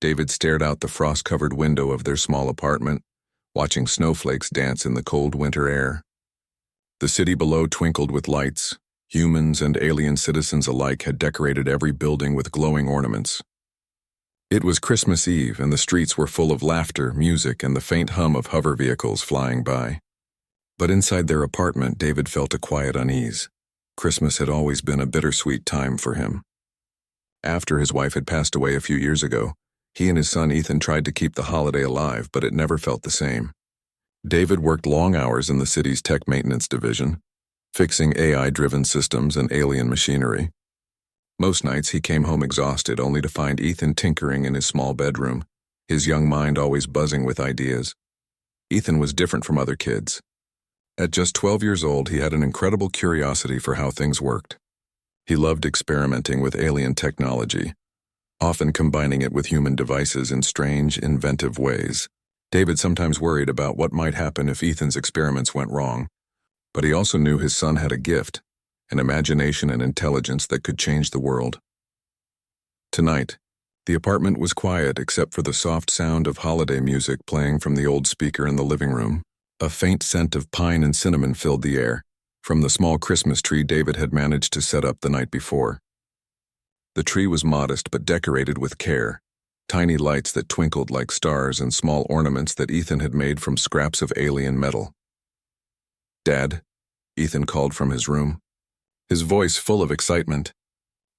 David stared out the frost-covered window of their small apartment, watching snowflakes dance in the cold winter air. The city below twinkled with lights. Humans and alien citizens alike had decorated every building with glowing ornaments. It was Christmas Eve, and the streets were full of laughter, music, and the faint hum of hover vehicles flying by. But inside their apartment, David felt a quiet unease. Christmas had always been a bittersweet time for him. After his wife had passed away a few years ago, he and his son Ethan tried to keep the holiday alive, but it never felt the same. David worked long hours in the city's tech maintenance division, fixing AI-driven systems and alien machinery. Most nights he came home exhausted, only to find Ethan tinkering in his small bedroom, his young mind always buzzing with ideas. Ethan was different from other kids. At just 12 years old, he had an incredible curiosity for how things worked. He loved experimenting with alien technology, often combining it with human devices in strange, inventive ways. David sometimes worried about what might happen if Ethan's experiments went wrong, but he also knew his son had a gift, an imagination and intelligence that could change the world. Tonight, the apartment was quiet except for the soft sound of holiday music playing from the old speaker in the living room. A faint scent of pine and cinnamon filled the air, from the small Christmas tree David had managed to set up the night before. The tree was modest but decorated with care, tiny lights that twinkled like stars and small ornaments that Ethan had made from scraps of alien metal. "Dad," Ethan called from his room, his voice full of excitement.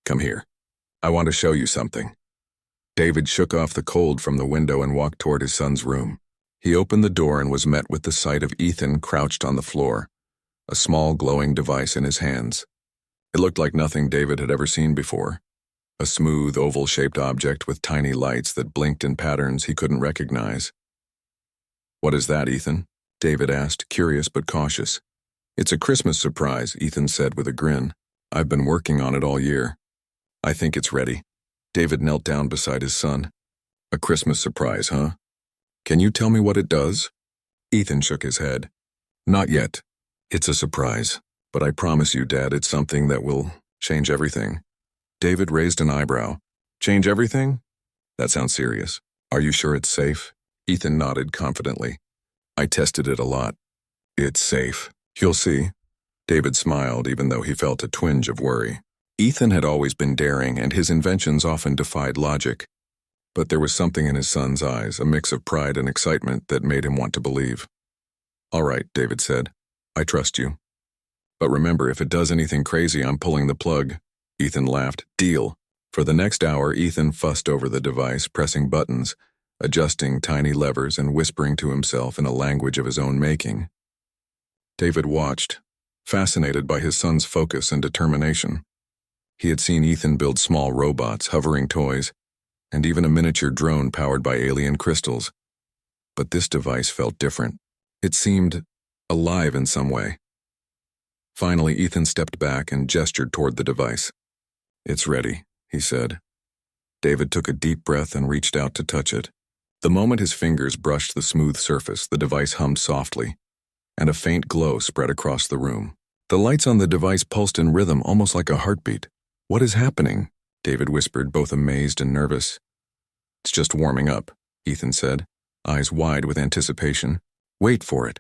"Come here. I want to show you something." David shook off the cold from the window and walked toward his son's room. He opened the door and was met with the sight of Ethan crouched on the floor, a small glowing device in his hands. It looked like nothing David had ever seen before, a smooth, oval-shaped object with tiny lights that blinked in patterns he couldn't recognize. "What is that, Ethan?" David asked, curious but cautious. "It's a Christmas surprise," Ethan said with a grin. "I've been working on it all year. I think it's ready." David knelt down beside his son. "A Christmas surprise, huh? Can you tell me what it does?" Ethan shook his head. "Not yet. It's a surprise, but I promise you, Dad, it's something that will change everything." David raised an eyebrow. "Change everything? That sounds serious. Are you sure it's safe?" Ethan nodded confidently. "I tested it a lot. It's safe. You'll see." David smiled, even though he felt a twinge of worry. Ethan had always been daring, and his inventions often defied logic. But there was something in his son's eyes, a mix of pride and excitement that made him want to believe. "All right," David said. "I trust you. But remember, if it does anything crazy, I'm pulling the plug." Ethan laughed. "Deal." For the next hour, Ethan fussed over the device, pressing buttons, adjusting tiny levers, and whispering to himself in a language of his own making. David watched, fascinated by his son's focus and determination. He had seen Ethan build small robots, hovering toys, and even a miniature drone powered by alien crystals. But this device felt different. It seemed alive in some way. Finally, Ethan stepped back and gestured toward the device. "It's ready," he said. David took a deep breath and reached out to touch it. The moment his fingers brushed the smooth surface, the device hummed softly, and a faint glow spread across the room. The lights on the device pulsed in rhythm, almost like a heartbeat. "What is happening?" David whispered, both amazed and nervous. "It's just warming up," Ethan said, eyes wide with anticipation. "Wait for it."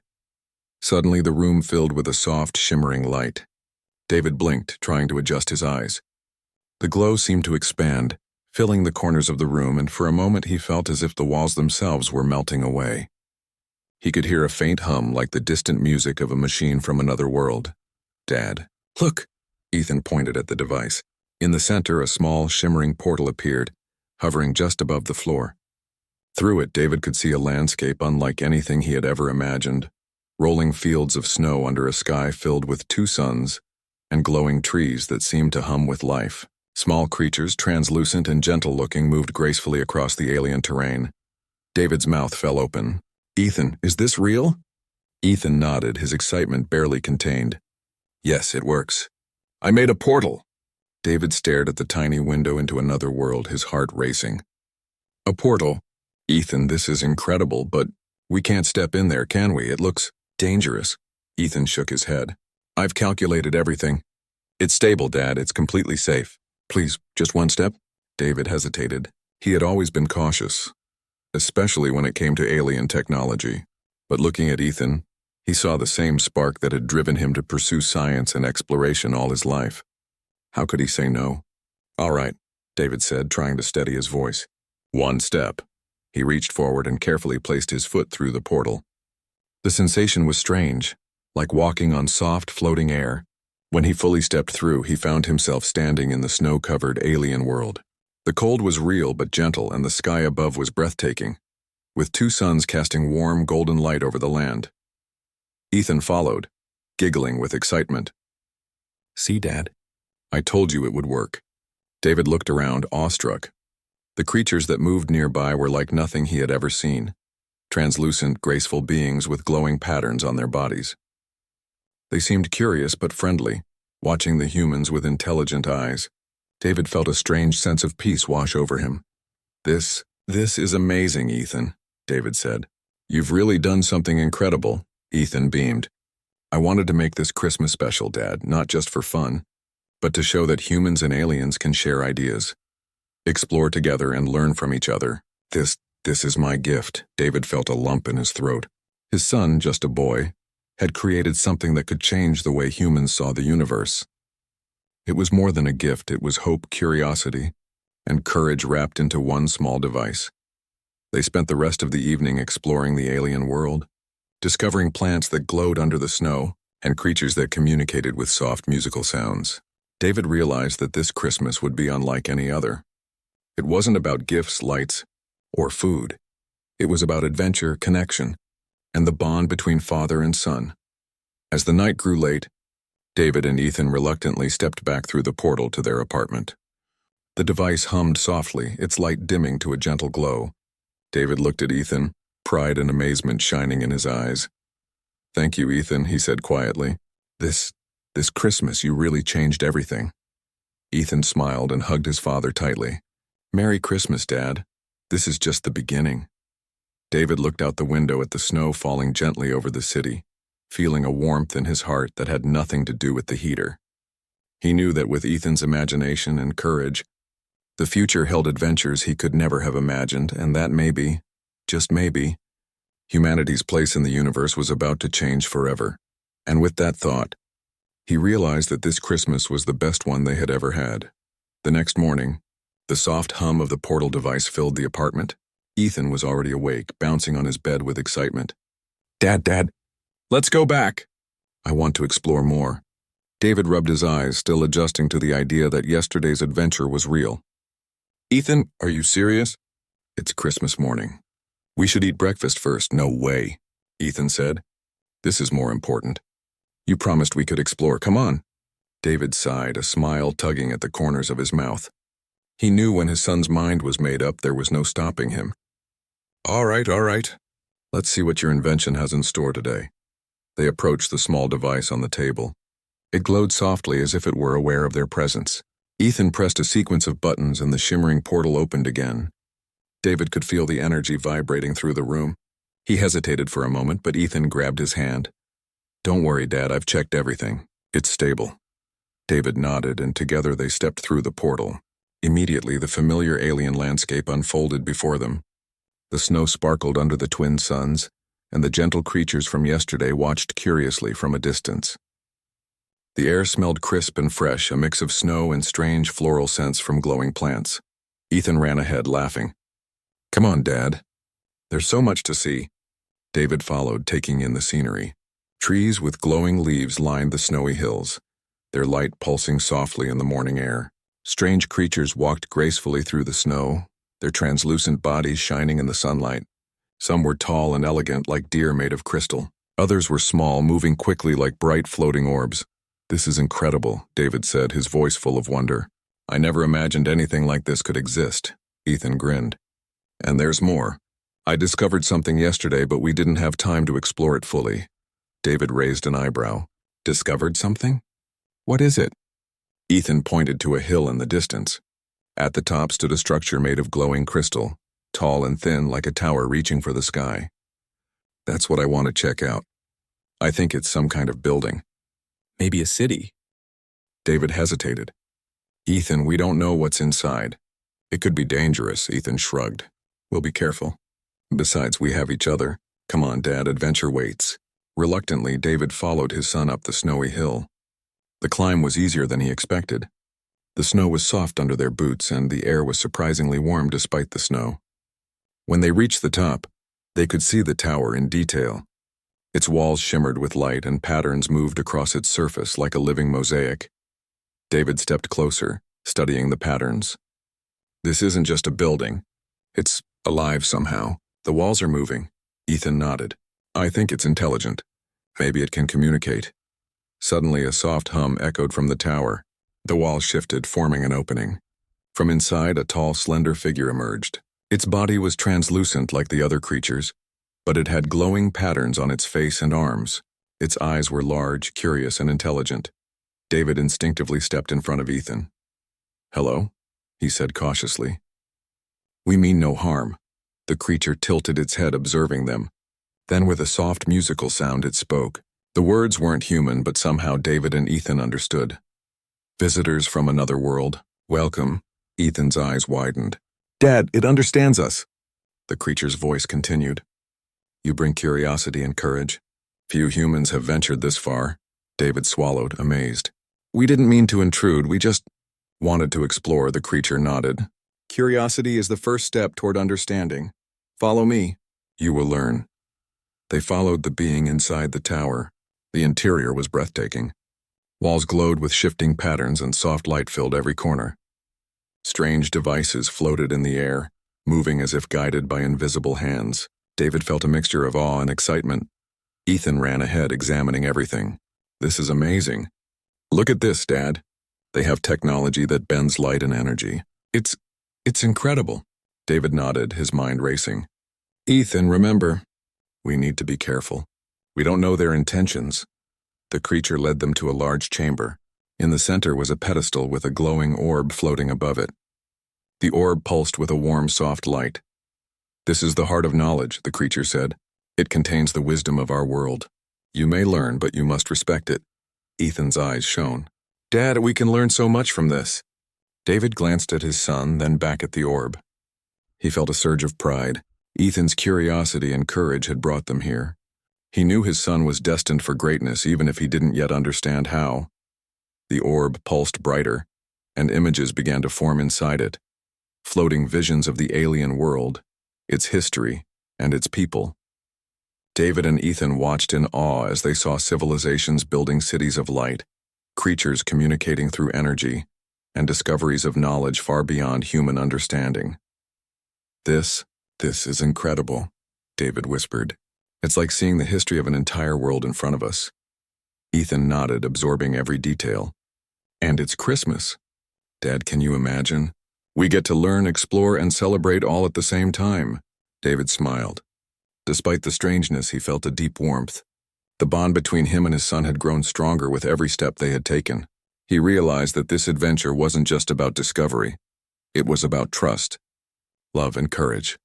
Suddenly, the room filled with a soft, shimmering light. David blinked, trying to adjust his eyes. The glow seemed to expand, filling the corners of the room, and for a moment he felt as if the walls themselves were melting away. He could hear a faint hum like the distant music of a machine from another world. "Dad, look!" Ethan pointed at the device. In the center, a small, shimmering portal appeared, hovering just above the floor. Through it, David could see a landscape unlike anything he had ever imagined. Rolling fields of snow under a sky filled with two suns, and glowing trees that seemed to hum with life. Small creatures, translucent and gentle-looking, moved gracefully across the alien terrain. David's mouth fell open. "Ethan, is this real?" Ethan nodded, his excitement barely contained. "Yes, it works. I made a portal." David stared at the tiny window into another world, his heart racing. "A portal? Ethan, this is incredible, but we can't step in there, can we? It looks dangerous." Ethan shook his head. "I've calculated everything. It's stable, Dad. It's completely safe. Please, just one step?" David hesitated. He had always been cautious, especially when it came to alien technology. But looking at Ethan, he saw the same spark that had driven him to pursue science and exploration all his life. How could he say no? "All right," David said, trying to steady his voice. "One step." He reached forward and carefully placed his foot through the portal. The sensation was strange, like walking on soft, floating air. When he fully stepped through, he found himself standing in the snow-covered alien world. The cold was real but gentle, and the sky above was breathtaking, with two suns casting warm, golden light over the land. Ethan followed, giggling with excitement. "See, Dad? I told you it would work." David looked around, awestruck. The creatures that moved nearby were like nothing he had ever seen, translucent, graceful beings with glowing patterns on their bodies. They seemed curious but friendly, watching the humans with intelligent eyes. David felt a strange sense of peace wash over him. This is amazing, Ethan," David said. "You've really done something incredible." Ethan beamed. "I wanted to make this Christmas special, Dad, not just for fun, but to show that humans and aliens can share ideas, explore together, and learn from each other. This is my gift." David felt a lump in his throat. His son, just a boy, had created something that could change the way humans saw the universe. It was more than a gift, it was hope, curiosity, and courage wrapped into one small device. They spent the rest of the evening exploring the alien world, discovering plants that glowed under the snow and creatures that communicated with soft musical sounds. David realized that this Christmas would be unlike any other. It wasn't about gifts, lights, or food. It was about adventure, connection, and the bond between father and son. As the night grew late, David and Ethan reluctantly stepped back through the portal to their apartment. The device hummed softly, its light dimming to a gentle glow. David looked at Ethan, pride and amazement shining in his eyes. "Thank you, Ethan," he said quietly. This Christmas, you really changed everything." Ethan smiled and hugged his father tightly. "Merry Christmas, Dad. This is just the beginning." David looked out the window at the snow falling gently over the city, feeling a warmth in his heart that had nothing to do with the heater. He knew that with Ethan's imagination and courage, the future held adventures he could never have imagined, and that maybe, just maybe, humanity's place in the universe was about to change forever. And with that thought, he realized that this Christmas was the best one they had ever had. The next morning, the soft hum of the portal device filled the apartment. Ethan was already awake, bouncing on his bed with excitement. Dad, let's go back." "I want to explore more." David rubbed his eyes, still adjusting to the idea that yesterday's adventure was real. "Ethan, are you serious?" "It's Christmas morning. We should eat breakfast first." "No way," Ethan said. "This is more important. You promised we could explore. Come on." David sighed, a smile tugging at the corners of his mouth. He knew when his son's mind was made up, there was no stopping him. All right. Let's see what your invention has in store today." They approached the small device on the table. It glowed softly as if it were aware of their presence. Ethan pressed a sequence of buttons and the shimmering portal opened again. David could feel the energy vibrating through the room. He hesitated for a moment, but Ethan grabbed his hand. "Don't worry, Dad, I've checked everything. It's stable." David nodded, and together they stepped through the portal. Immediately, the familiar alien landscape unfolded before them. The snow sparkled under the twin suns, and the gentle creatures from yesterday watched curiously from a distance. The air smelled crisp and fresh, a mix of snow and strange floral scents from glowing plants. Ethan ran ahead, laughing. "Come on, Dad. There's so much to see." David followed, taking in the scenery. Trees with glowing leaves lined the snowy hills, their light pulsing softly in the morning air. Strange creatures walked gracefully through the snow, their translucent bodies shining in the sunlight. Some were tall and elegant, like deer made of crystal. Others were small, moving quickly like bright floating orbs. "This is incredible," David said, his voice full of wonder. "I never imagined anything like this could exist." Ethan grinned. "And there's more. I discovered something yesterday, but we didn't have time to explore it fully." David raised an eyebrow. "Discovered something? What is it?" Ethan pointed to a hill in the distance. At the top stood a structure made of glowing crystal, tall and thin like a tower reaching for the sky. "That's what I want to check out. I think it's some kind of building." "Maybe a city." David hesitated. "Ethan, we don't know what's inside. It could be dangerous, Ethan shrugged. We'll be careful. Besides, we have each other. Come on, Dad, adventure waits. Reluctantly, David followed his son up the snowy hill. The climb was easier than he expected. The snow was soft under their boots, and the air was surprisingly warm despite the snow. When they reached the top, they could see the tower in detail. Its walls shimmered with light, and patterns moved across its surface like a living mosaic. David stepped closer, studying the patterns. This isn't just a building. It's alive somehow. The walls are moving. Ethan nodded. I think it's intelligent. Maybe it can communicate. Suddenly, a soft hum echoed from the tower. The wall shifted, forming an opening. From inside, a tall, slender figure emerged. Its body was translucent like the other creatures, but it had glowing patterns on its face and arms. Its eyes were large, curious, and intelligent. David instinctively stepped in front of Ethan. Hello, he said cautiously. We mean no harm. The creature tilted its head, observing them. Then with a soft musical sound it spoke. The words weren't human, but somehow David and Ethan understood. Visitors from another world, welcome. Ethan's eyes widened. Dad, it understands us. The creature's voice continued. You bring curiosity and courage. Few humans have ventured this far. David swallowed, amazed. We didn't mean to intrude, we just wanted to explore, the creature nodded. Curiosity is the first step toward understanding. Follow me. You will learn. They followed the being inside the tower. The interior was breathtaking. Walls glowed with shifting patterns and soft light filled every corner. Strange devices floated in the air, moving as if guided by invisible hands. David felt a mixture of awe and excitement. Ethan ran ahead, examining everything. This is amazing. Look at this, Dad. They have technology that bends light and energy. It's incredible. David nodded, his mind racing. Ethan, remember, we need to be careful. We don't know their intentions. The creature led them to a large chamber. In the center was a pedestal with a glowing orb floating above it. The orb pulsed with a warm, soft light. This is the heart of knowledge, the creature said. It contains the wisdom of our world. You may learn, but you must respect it. Ethan's eyes shone. Dad, we can learn so much from this. David glanced at his son, then back at the orb. He felt a surge of pride. Ethan's curiosity and courage had brought them here. He knew his son was destined for greatness, even if he didn't yet understand how. The orb pulsed brighter, and images began to form inside it, floating visions of the alien world, its history, and its people. David and Ethan watched in awe as they saw civilizations building cities of light, creatures communicating through energy, and discoveries of knowledge far beyond human understanding. This is incredible, David whispered. It's like seeing the history of an entire world in front of us. Ethan nodded, absorbing every detail. And it's Christmas. Dad, can you imagine? We get to learn, explore, and celebrate all at the same time. David smiled. Despite the strangeness, he felt a deep warmth. The bond between him and his son had grown stronger with every step they had taken. He realized that this adventure wasn't just about discovery. It was about trust, love, and courage.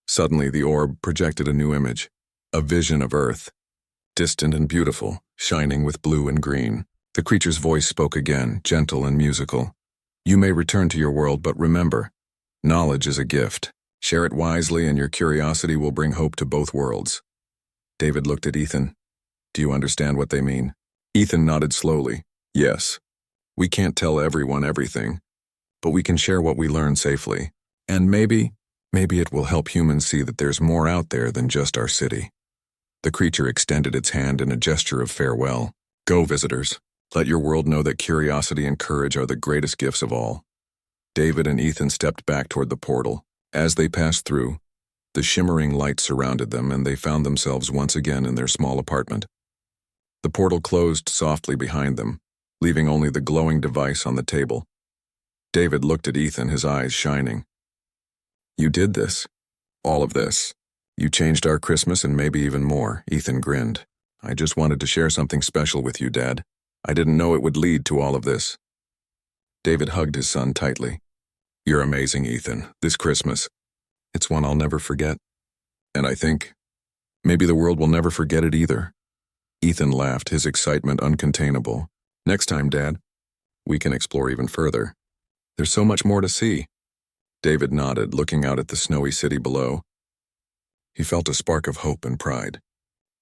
Suddenly, the orb projected a new image, a vision of Earth, distant and beautiful, shining with blue and green. The creature's voice spoke again, gentle and musical. You may return to your world, but remember, knowledge is a gift. Share it wisely, and your curiosity will bring hope to both worlds. David looked at Ethan. Do you understand what they mean? Ethan nodded slowly. Yes. We can't tell everyone everything, but we can share what we learn safely. And maybe it will help humans see that there's more out there than just our city. The creature extended its hand in a gesture of farewell. Go, visitors. Let your world know that curiosity and courage are the greatest gifts of all. David and Ethan stepped back toward the portal. As they passed through, the shimmering light surrounded them, and they found themselves once again in their small apartment. The portal closed softly behind them, leaving only the glowing device on the table. David looked at Ethan, his eyes shining. You did this. All of this. You changed our Christmas and maybe even more. Ethan grinned. I just wanted to share something special with you, Dad. I didn't know it would lead to all of this. David hugged his son tightly. You're amazing, Ethan. This Christmas, it's one I'll never forget. And I think maybe the world will never forget it either. Ethan laughed, his excitement uncontainable. Next time, Dad, we can explore even further. There's so much more to see. David nodded, looking out at the snowy city below. He felt a spark of hope and pride.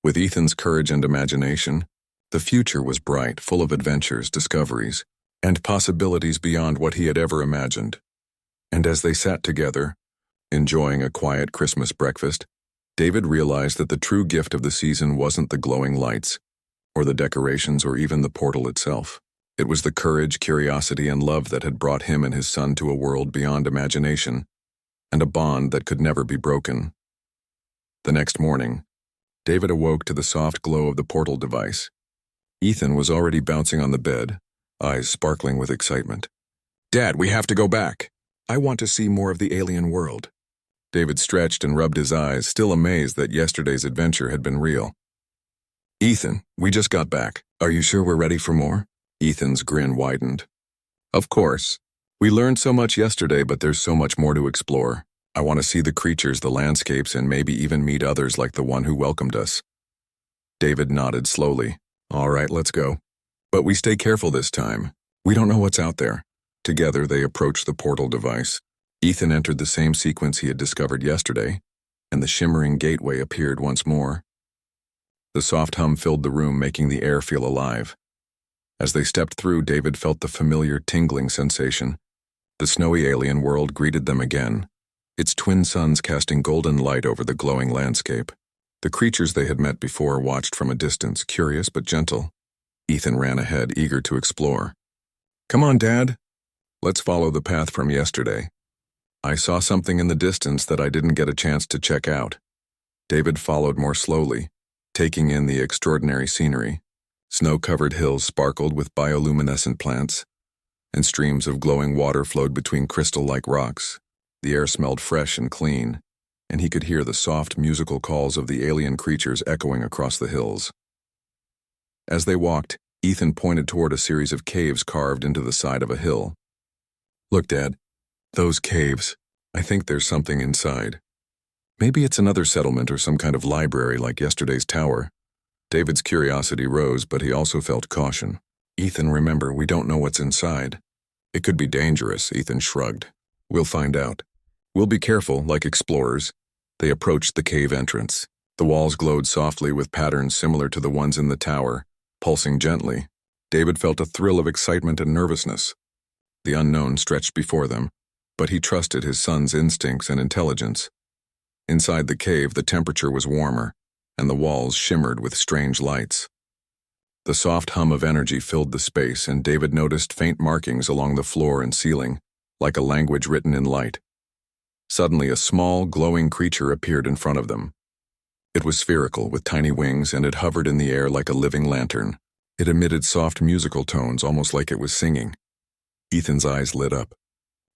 With Ethan's courage and imagination, the future was bright, full of adventures, discoveries, and possibilities beyond what he had ever imagined. And as they sat together, enjoying a quiet Christmas breakfast, David realized that the true gift of the season wasn't the glowing lights, or the decorations, or even the portal itself. It was the courage, curiosity, and love that had brought him and his son to a world beyond imagination, and a bond that could never be broken. The next morning, David awoke to the soft glow of the portal device. Ethan was already bouncing on the bed, eyes sparkling with excitement. "Dad, we have to go back. I want to see more of the alien world." David stretched and rubbed his eyes, still amazed that yesterday's adventure had been real. "Ethan, we just got back. Are you sure we're ready for more?" Ethan's grin widened. "Of course. We learned so much yesterday, but there's so much more to explore. I want to see the creatures, the landscapes, and maybe even meet others like the one who welcomed us." David nodded slowly. "All right, let's go. But we stay careful this time. We don't know what's out there." Together, they approached the portal device. Ethan entered the same sequence he had discovered yesterday, and the shimmering gateway appeared once more. The soft hum filled the room, making the air feel alive. As they stepped through, David felt the familiar tingling sensation. The snowy alien world greeted them again, its twin suns casting golden light over the glowing landscape. The creatures they had met before watched from a distance, curious but gentle. Ethan ran ahead, eager to explore. "Come on, Dad. Let's follow the path from yesterday. I saw something in the distance that I didn't get a chance to check out." David followed more slowly, taking in the extraordinary scenery. Snow-covered hills sparkled with bioluminescent plants, and streams of glowing water flowed between crystal-like rocks. The air smelled fresh and clean, and he could hear the soft musical calls of the alien creatures echoing across the hills. As they walked, Ethan pointed toward a series of caves carved into the side of a hill. "Look, Dad, those caves. I think there's something inside. Maybe it's another settlement or some kind of library like yesterday's tower." David's curiosity rose, but he also felt caution. "Ethan, remember, we don't know what's inside." "It could be dangerous," Ethan shrugged. "We'll find out. We'll be careful, like explorers." They approached the cave entrance. The walls glowed softly with patterns similar to the ones in the tower, pulsing gently. David felt a thrill of excitement and nervousness. The unknown stretched before them, but he trusted his son's instincts and intelligence. Inside the cave, the temperature was warmer, and the walls shimmered with strange lights. The soft hum of energy filled the space, and David noticed faint markings along the floor and ceiling, like a language written in light. Suddenly, a small, glowing creature appeared in front of them. It was spherical, with tiny wings, and it hovered in the air like a living lantern. It emitted soft musical tones, almost like it was singing. Ethan's eyes lit up.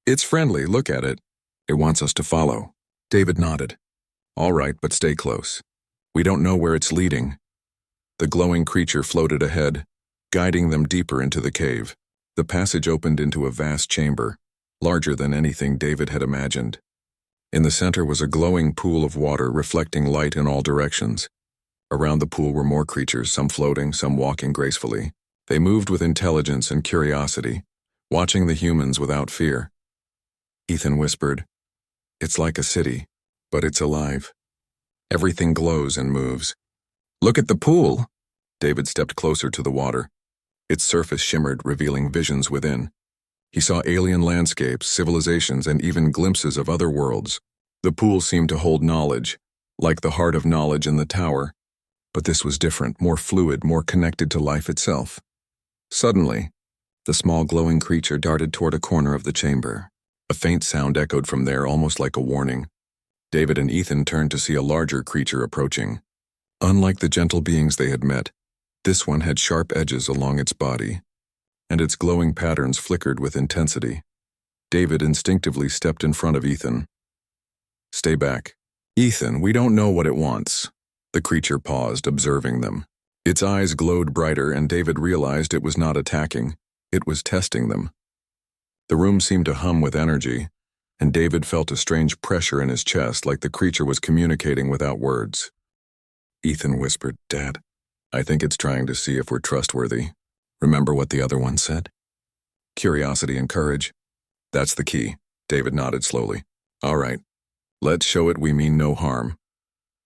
"It's friendly, look at it. It wants us to follow." David nodded. "All right, but stay close. We don't know where it's leading." The glowing creature floated ahead, guiding them deeper into the cave. The passage opened into a vast chamber, larger than anything David had imagined. In the center was a glowing pool of water reflecting light in all directions. Around the pool were more creatures, some floating, some walking gracefully. They moved with intelligence and curiosity, watching the humans without fear. Ethan whispered, "It's like a city, but it's alive. Everything glows and moves." "Look at the pool!" David stepped closer to the water. Its surface shimmered, revealing visions within. He saw alien landscapes, civilizations, and even glimpses of other worlds. The pool seemed to hold knowledge, like the heart of knowledge in the tower. But this was different, more fluid, more connected to life itself. Suddenly, the small glowing creature darted toward a corner of the chamber. A faint sound echoed from there, almost like a warning. David and Ethan turned to see a larger creature approaching. Unlike the gentle beings they had met, this one had sharp edges along its body, and its glowing patterns flickered with intensity. David instinctively stepped in front of Ethan. "Stay back." "Ethan, we don't know what it wants." The creature paused, observing them. Its eyes glowed brighter, and David realized it was not attacking. It was testing them. The room seemed to hum with energy, and David felt a strange pressure in his chest, like the creature was communicating without words. Ethan whispered, "Dad, I think it's trying to see if we're trustworthy. Remember what the other one said? Curiosity and courage. That's the key." David nodded slowly. All right, let's show it we mean no harm.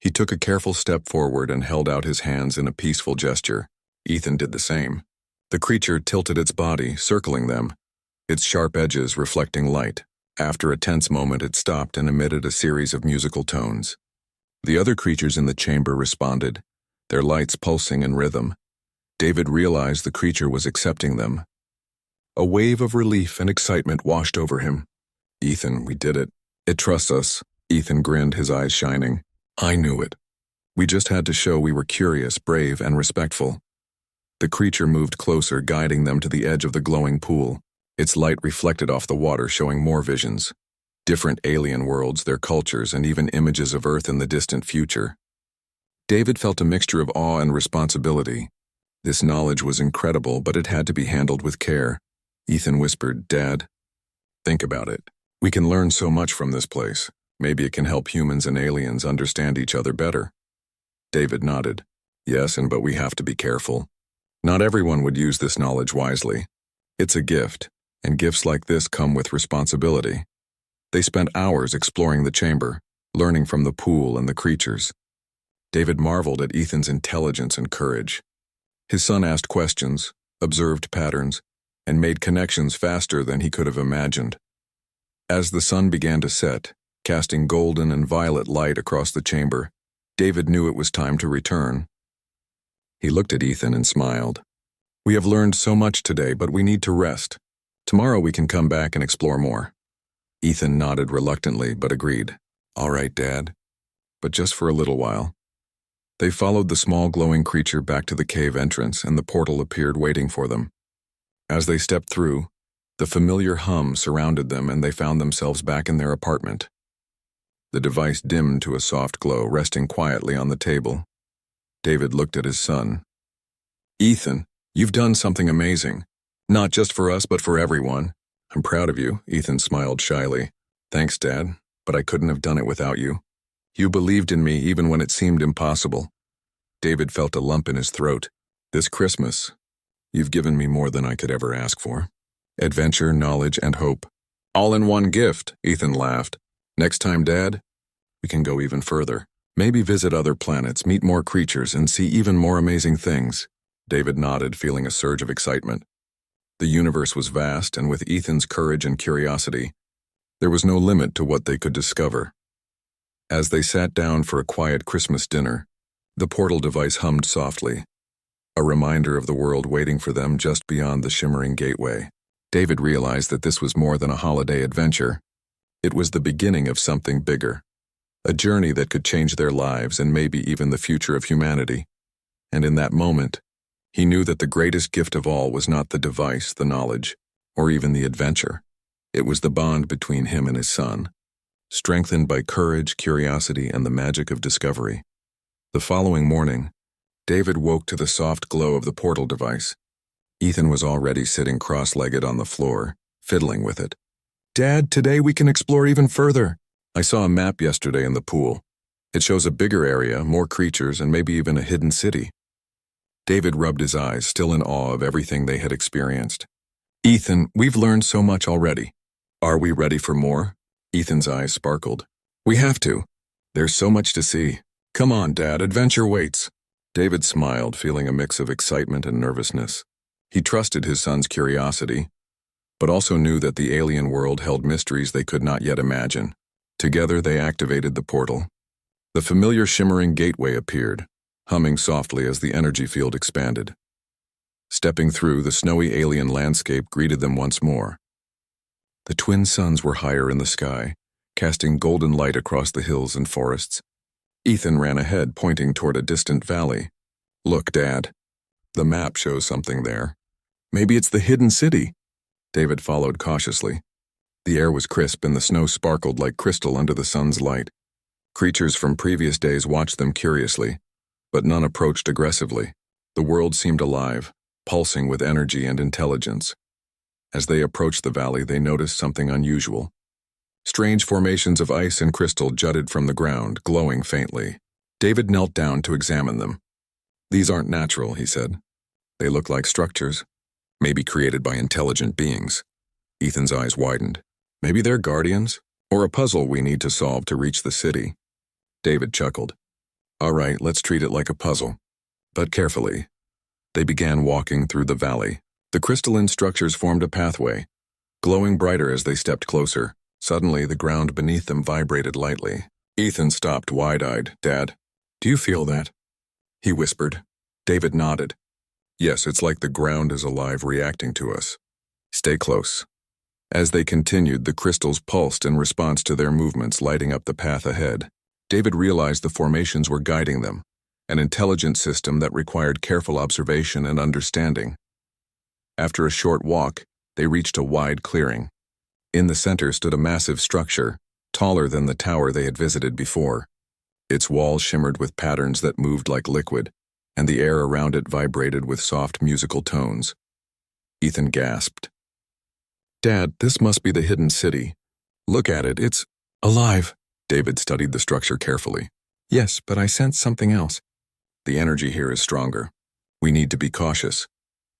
He took a careful step forward and held out his hands in a peaceful gesture. Ethan did the same. The creature tilted its body, circling them, its sharp edges reflecting light. After a tense moment, it stopped and emitted a series of musical tones. The other creatures in the chamber responded, their lights pulsing in rhythm. David realized the creature was accepting them. A wave of relief and excitement washed over him. Ethan, we did it. It trusts us. Ethan grinned, his eyes shining. I knew it. We just had to show we were curious, brave, and respectful. The creature moved closer, guiding them to the edge of the glowing pool. Its light reflected off the water, showing more visions. Different alien worlds, their cultures, and even images of Earth in the distant future. David felt a mixture of awe and responsibility. This knowledge was incredible, but it had to be handled with care. Ethan whispered, Dad, think about it. We can learn so much from this place. Maybe it can help humans and aliens understand each other better. David nodded. Yes, but we have to be careful. Not everyone would use this knowledge wisely. It's a gift, and gifts like this come with responsibility. They spent hours exploring the chamber, learning from the pool and the creatures. David marveled at Ethan's intelligence and courage. His son asked questions, observed patterns, and made connections faster than he could have imagined. As the sun began to set, casting golden and violet light across the chamber, David knew it was time to return. He looked at Ethan and smiled. We have learned so much today, but we need to rest. Tomorrow we can come back and explore more. Ethan nodded reluctantly, but agreed. All right, Dad. But just for a little while. They followed the small glowing creature back to the cave entrance, and the portal appeared waiting for them. As they stepped through, the familiar hum surrounded them, and they found themselves back in their apartment. The device dimmed to a soft glow, resting quietly on the table. David looked at his son. Ethan, you've done something amazing. Not just for us, but for everyone. I'm proud of you, Ethan smiled shyly. Thanks, Dad, but I couldn't have done it without you. You believed in me even when it seemed impossible. David felt a lump in his throat. This Christmas, you've given me more than I could ever ask for. Adventure, knowledge, and hope. All in one gift, Ethan laughed. Next time, Dad, we can go even further. Maybe visit other planets, meet more creatures, and see even more amazing things. David nodded, feeling a surge of excitement. The universe was vast, and with Ethan's courage and curiosity, there was no limit to what they could discover. As they sat down for a quiet Christmas dinner, the portal device hummed softly, a reminder of the world waiting for them just beyond the shimmering gateway. David realized that this was more than a holiday adventure. It was the beginning of something bigger, a journey that could change their lives and maybe even the future of humanity. And in that moment, he knew that the greatest gift of all was not the device, the knowledge, or even the adventure. It was the bond between him and his son, strengthened by courage, curiosity, and the magic of discovery. The following morning, David woke to the soft glow of the portal device. Ethan was already sitting cross-legged on the floor, fiddling with it. Dad, today we can explore even further. I saw a map yesterday in the pool. It shows a bigger area, more creatures, and maybe even a hidden city. David rubbed his eyes, still in awe of everything they had experienced. Ethan, we've learned so much already. Are we ready for more? Ethan's eyes sparkled. We have to. There's so much to see. Come on, Dad, adventure waits. David smiled, feeling a mix of excitement and nervousness. He trusted his son's curiosity, but also knew that the alien world held mysteries they could not yet imagine. Together they activated the portal. The familiar shimmering gateway appeared, humming softly as the energy field expanded. Stepping through, the snowy alien landscape greeted them once more. The twin suns were higher in the sky, casting golden light across the hills and forests. Ethan ran ahead, pointing toward a distant valley. Look, Dad. The map shows something there. Maybe it's the hidden city. David followed cautiously. The air was crisp and the snow sparkled like crystal under the sun's light. Creatures from previous days watched them curiously, but none approached aggressively. The world seemed alive, pulsing with energy and intelligence. As they approached the valley, they noticed something unusual. Strange formations of ice and crystal jutted from the ground, glowing faintly. David knelt down to examine them. These aren't natural, he said. They look like structures, maybe created by intelligent beings. Ethan's eyes widened. Maybe they're guardians, or a puzzle we need to solve to reach the city. David chuckled. All right, let's treat it like a puzzle. But carefully. They began walking through the valley. The crystalline structures formed a pathway, glowing brighter as they stepped closer. Suddenly, the ground beneath them vibrated lightly. Ethan stopped wide-eyed. Dad, do you feel that? He whispered. David nodded. Yes, it's like the ground is alive, reacting to us. Stay close. As they continued, the crystals pulsed in response to their movements, lighting up the path ahead. David realized the formations were guiding them, an intelligent system that required careful observation and understanding. After a short walk, they reached a wide clearing. In the center stood a massive structure, taller than the tower they had visited before. Its walls shimmered with patterns that moved like liquid, and the air around it vibrated with soft musical tones. Ethan gasped. Dad, this must be the hidden city. Look at it, it's alive. David studied the structure carefully. Yes, but I sense something else. The energy here is stronger. We need to be cautious.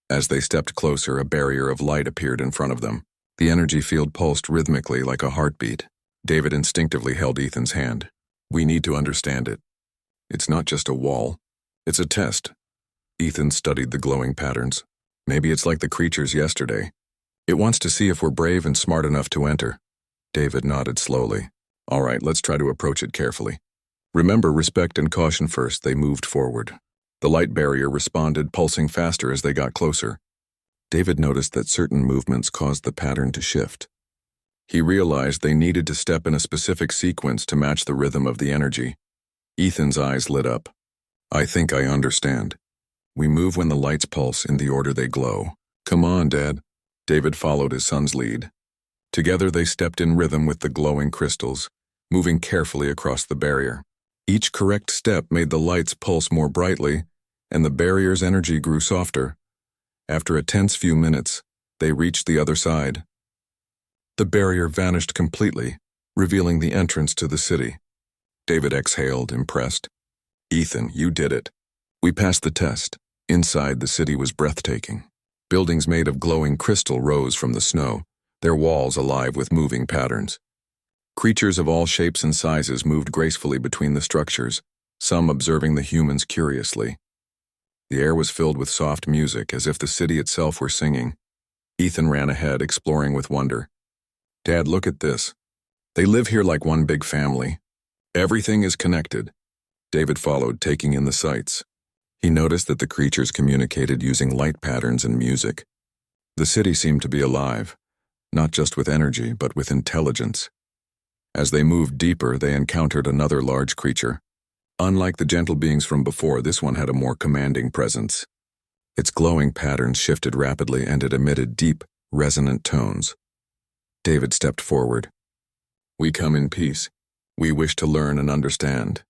As they stepped closer, a barrier of light appeared in front of them. The energy field pulsed rhythmically like a heartbeat. David instinctively held Ethan's hand. We need to understand it. It's not just a wall. It's a test. Ethan studied the glowing patterns. Maybe it's like the creatures yesterday. It wants to see if we're brave and smart enough to enter. David nodded slowly. All right, let's try to approach it carefully. Remember respect and caution first. They moved forward. The light barrier responded, pulsing faster as they got closer. David noticed that certain movements caused the pattern to shift. He realized they needed to step in a specific sequence to match the rhythm of the energy. Ethan's eyes lit up. I think I understand. We move when the lights pulse in the order they glow. Come on, Dad. David followed his son's lead. Together they stepped in rhythm with the glowing crystals, moving carefully across the barrier. Each correct step made the lights pulse more brightly, and the barrier's energy grew softer. After a tense few minutes, they reached the other side. The barrier vanished completely, revealing the entrance to the city. David exhaled, impressed. Ethan, you did it. We passed the test. Inside, the city was breathtaking. Buildings made of glowing crystal rose from the snow, their walls alive with moving patterns. Creatures of all shapes and sizes moved gracefully between the structures, some observing the humans curiously. The air was filled with soft music, as if the city itself were singing. Ethan ran ahead, exploring with wonder. Dad, look at this. They live here like one big family. Everything is connected. David followed, taking in the sights. He noticed that the creatures communicated using light patterns and music. The city seemed to be alive, not just with energy, but with intelligence. As they moved deeper, they encountered another large creature. Unlike the gentle beings from before, this one had a more commanding presence. Its glowing patterns shifted rapidly, and it emitted deep, resonant tones. David stepped forward. We come in peace. We wish to learn and understand.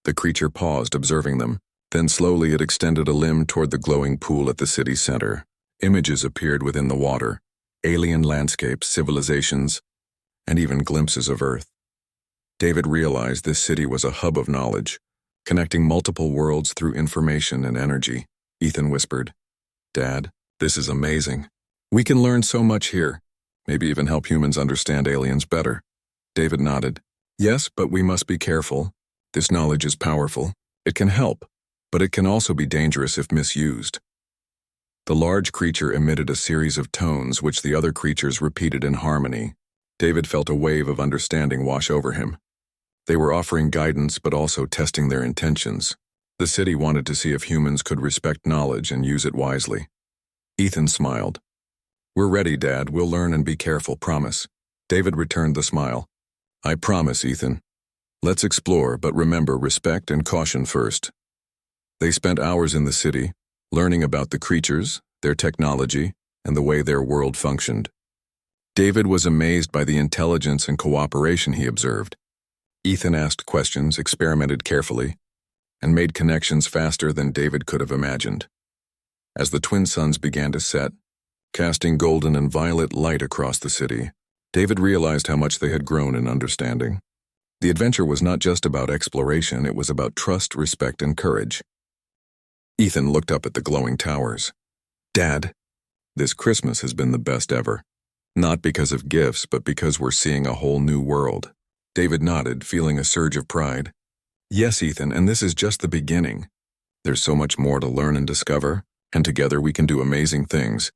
The creature paused, observing them. Then slowly it extended a limb toward the glowing pool at the city center. Images appeared within the water, alien landscapes, civilizations, and even glimpses of Earth. David realized this city was a hub of knowledge, connecting multiple worlds through information and energy. Ethan whispered, Dad, this is amazing. We can learn so much here, maybe even help humans understand aliens better. David nodded. Yes, but we must be careful. This knowledge is powerful. It can help, but it can also be dangerous if misused. The large creature emitted a series of tones which the other creatures repeated in harmony. David felt a wave of understanding wash over him. They were offering guidance but also testing their intentions. The city wanted to see if humans could respect knowledge and use it wisely. Ethan smiled. We're ready, Dad. We'll learn and be careful, promise. David returned the smile. I promise, Ethan. Let's explore, but remember respect and caution first. They spent hours in the city, learning about the creatures, their technology, and the way their world functioned. David was amazed by the intelligence and cooperation he observed. Ethan asked questions, experimented carefully, and made connections faster than David could have imagined. As the twin suns began to set, casting golden and violet light across the city, David realized how much they had grown in understanding. The adventure was not just about exploration, it was about trust, respect, and courage. Ethan looked up at the glowing towers. Dad, this Christmas has been the best ever. Not because of gifts, but because we're seeing a whole new world. David nodded, feeling a surge of pride. Yes, Ethan, and this is just the beginning. There's so much more to learn and discover, and together we can do amazing things.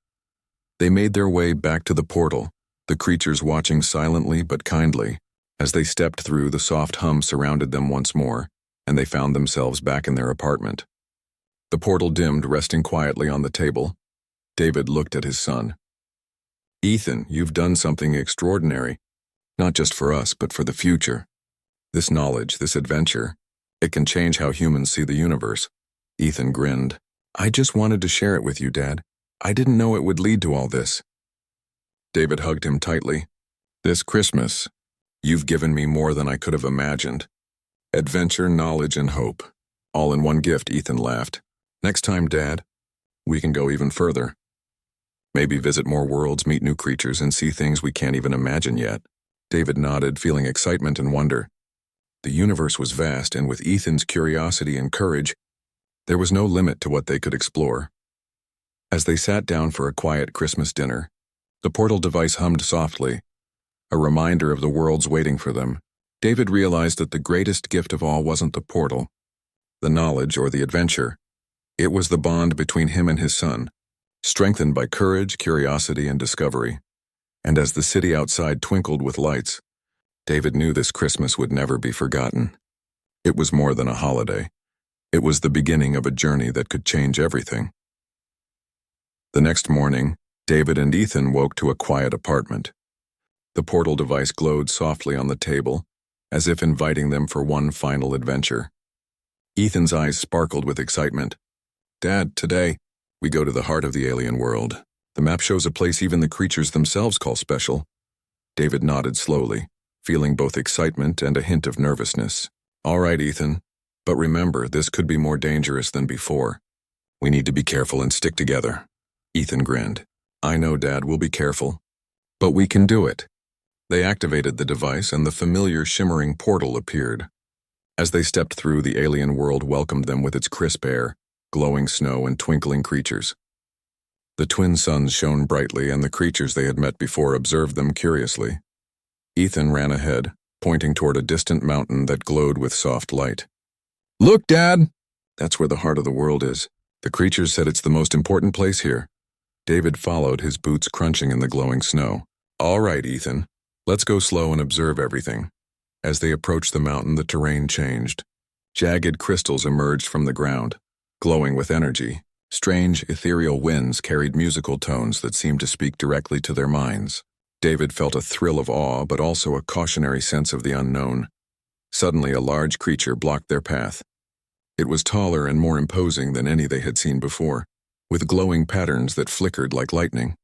They made their way back to the portal, the creatures watching silently but kindly. As they stepped through, the soft hum surrounded them once more, and they found themselves back in their apartment. The portal dimmed, resting quietly on the table. David looked at his son. Ethan, you've done something extraordinary, not just for us, but for the future. This knowledge, this adventure, it can change how humans see the universe. Ethan grinned. I just wanted to share it with you, Dad. I didn't know it would lead to all this. David hugged him tightly. This Christmas, you've given me more than I could have imagined. Adventure, knowledge, and hope. All in one gift, Ethan laughed. Next time, Dad, we can go even further. Maybe visit more worlds, meet new creatures, and see things we can't even imagine yet. David nodded, feeling excitement and wonder. The universe was vast, and with Ethan's curiosity and courage, there was no limit to what they could explore. As they sat down for a quiet Christmas dinner, the portal device hummed softly, a reminder of the worlds waiting for them. David realized that the greatest gift of all wasn't the portal, the knowledge, or the adventure. It was the bond between him and his son, strengthened by courage, curiosity, and discovery. And as the city outside twinkled with lights, David knew this Christmas would never be forgotten. It was more than a holiday. It was the beginning of a journey that could change everything. The next morning, David and Ethan woke to a quiet apartment. The portal device glowed softly on the table, as if inviting them for one final adventure. Ethan's eyes sparkled with excitement. Dad, today, we go to the heart of the alien world. The map shows a place even the creatures themselves call special. David nodded slowly, feeling both excitement and a hint of nervousness. All right, Ethan, but remember, this could be more dangerous than before. We need to be careful and stick together. Ethan grinned. I know, Dad, we'll be careful. But we can do it. They activated the device and the familiar shimmering portal appeared. As they stepped through, the alien world welcomed them with its crisp air, glowing snow, and twinkling creatures. The twin suns shone brightly, and the creatures they had met before observed them curiously. Ethan ran ahead, pointing toward a distant mountain that glowed with soft light. Look, Dad! That's where the heart of the world is. The creatures said it's the most important place here. David followed, his boots crunching in the glowing snow. All right, Ethan. Let's go slow and observe everything. As they approached the mountain, the terrain changed. Jagged crystals emerged from the ground, glowing with energy. Strange, ethereal winds carried musical tones that seemed to speak directly to their minds. David felt a thrill of awe, but also a cautionary sense of the unknown. Suddenly, a large creature blocked their path. It was taller and more imposing than any they had seen before, with glowing patterns that flickered like lightning.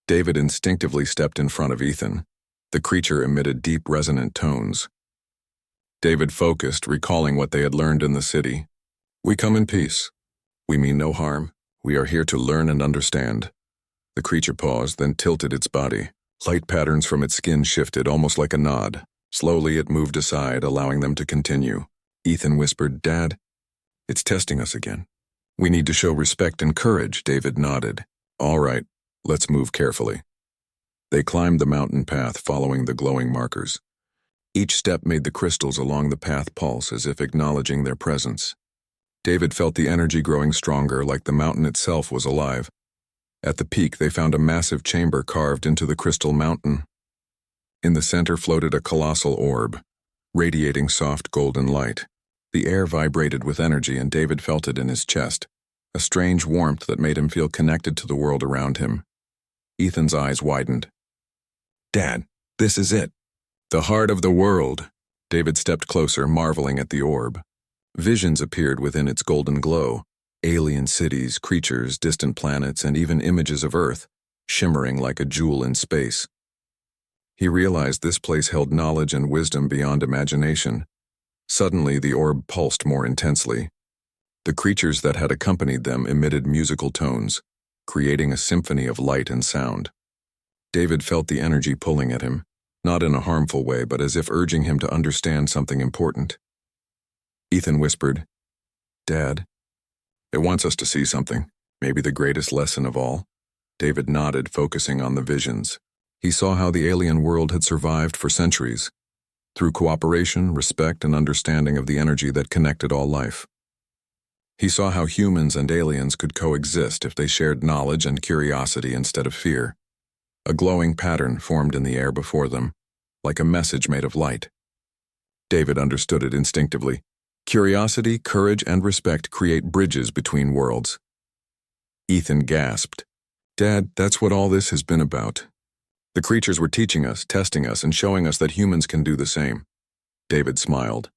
David instinctively stepped in front of Ethan. The creature emitted deep, resonant tones. David focused, recalling what they had learned in the city. We come in peace. We mean no harm. We are here to learn and understand. The creature paused, then tilted its body. Light patterns from its skin shifted, almost like a nod. Slowly, it moved aside, allowing them to continue. Ethan whispered, Dad, it's testing us again. We need to show respect and courage, David nodded. All right, let's move carefully. They climbed the mountain path, following the glowing markers. Each step made the crystals along the path pulse, as if acknowledging their presence. David felt the energy growing stronger, like the mountain itself was alive. At the peak, they found a massive chamber carved into the crystal mountain. In the center floated a colossal orb, radiating soft golden light. The air vibrated with energy, and David felt it in his chest, a strange warmth that made him feel connected to the world around him. Ethan's eyes widened. Dad, this is it. The heart of the world. David stepped closer, marveling at the orb. Visions appeared within its golden glow. Alien cities, creatures, distant planets, and even images of Earth, shimmering like a jewel in space. He realized this place held knowledge and wisdom beyond imagination. Suddenly, the orb pulsed more intensely. The creatures that had accompanied them emitted musical tones, creating a symphony of light and sound. David felt the energy pulling at him, not in a harmful way, but as if urging him to understand something important. Ethan whispered, Dad, it wants us to see something, maybe the greatest lesson of all. David nodded, focusing on the visions. He saw how the alien world had survived for centuries, through cooperation, respect, and understanding of the energy that connected all life. He saw how humans and aliens could coexist if they shared knowledge and curiosity instead of fear. A glowing pattern formed in the air before them, like a message made of light. David understood it instinctively. Curiosity, courage, and respect create bridges between worlds. Ethan gasped. "Dad, that's what all this has been about." The creatures were teaching us, testing us, and showing us that humans can do the same. David smiled.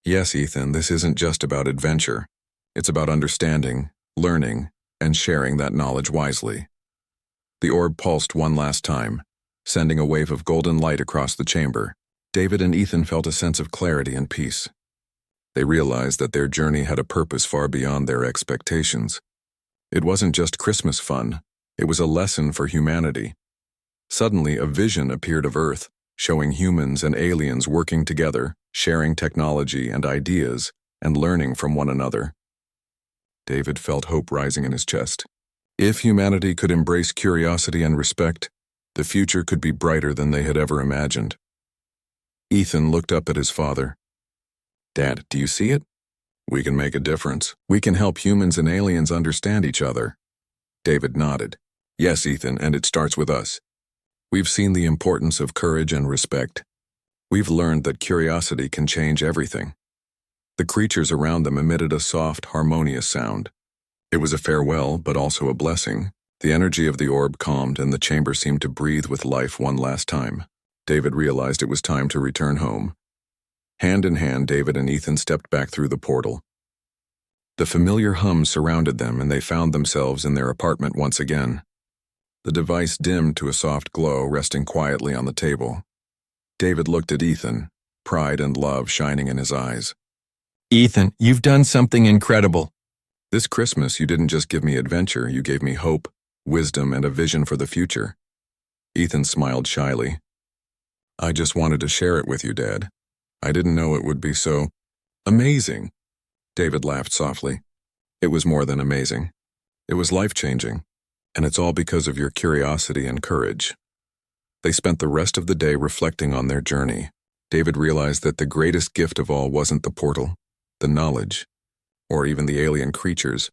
"Yes, Ethan, this isn't just about adventure. It's about understanding, learning, and sharing that knowledge wisely." The orb pulsed one last time, sending a wave of golden light across the chamber. David and Ethan felt a sense of clarity and peace. They realized that their journey had a purpose far beyond their expectations. It wasn't just Christmas fun, it was a lesson for humanity. Suddenly, a vision appeared of Earth, showing humans and aliens working together, sharing technology and ideas, and learning from one another. David felt hope rising in his chest. If humanity could embrace curiosity and respect, the future could be brighter than they had ever imagined. Ethan looked up at his father. "Dad, do you see it? We can make a difference. We can help humans and aliens understand each other." David nodded. "Yes, Ethan, and it starts with us. We've seen the importance of courage and respect. We've learned that curiosity can change everything." The creatures around them emitted a soft, harmonious sound. It was a farewell, but also a blessing. The energy of the orb calmed, and the chamber seemed to breathe with life one last time. David realized it was time to return home. Hand in hand, David and Ethan stepped back through the portal. The familiar hum surrounded them, and they found themselves in their apartment once again. The device dimmed to a soft glow, resting quietly on the table. David looked at Ethan, pride and love shining in his eyes. "Ethan, you've done something incredible." "This Christmas, you didn't just give me adventure, you gave me hope, wisdom, and a vision for the future." Ethan smiled shyly. "I just wanted to share it with you, Dad. I didn't know it would be so amazing." David laughed softly. "It was more than amazing. It was life-changing, and it's all because of your curiosity and courage." They spent the rest of the day reflecting on their journey. David realized that the greatest gift of all wasn't the portal, the knowledge, or even the alien creatures.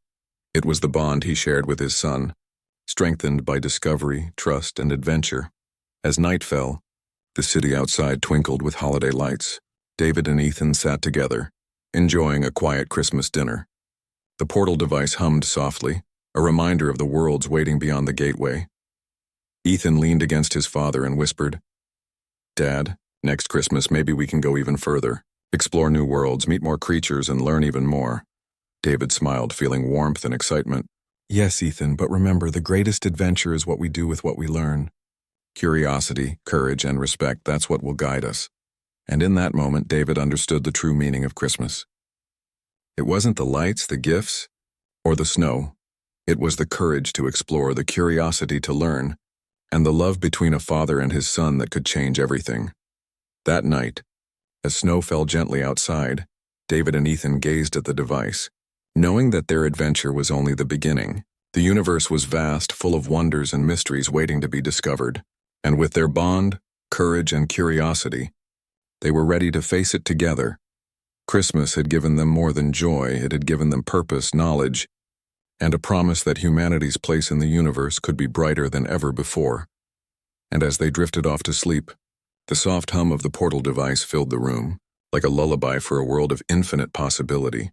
It was the bond he shared with his son, strengthened by discovery, trust, and adventure. As night fell, the city outside twinkled with holiday lights. David and Ethan sat together, enjoying a quiet Christmas dinner. The portal device hummed softly, a reminder of the worlds waiting beyond the gateway. Ethan leaned against his father and whispered, "Dad, next Christmas maybe we can go even further, explore new worlds, meet more creatures, and learn even more." David smiled, feeling warmth and excitement. "Yes, Ethan, but remember, the greatest adventure is what we do with what we learn. Curiosity, courage, and respect, that's what will guide us." And in that moment, David understood the true meaning of Christmas. It wasn't the lights, the gifts, or the snow. It was the courage to explore, the curiosity to learn, and the love between a father and his son that could change everything. That night, as snow fell gently outside, David and Ethan gazed at the device, knowing that their adventure was only the beginning. The universe was vast, full of wonders and mysteries waiting to be discovered, and with their bond, courage, and curiosity, they were ready to face it together. Christmas had given them more than joy, it had given them purpose, knowledge, and a promise that humanity's place in the universe could be brighter than ever before. And as they drifted off to sleep, the soft hum of the portal device filled the room, like a lullaby for a world of infinite possibility.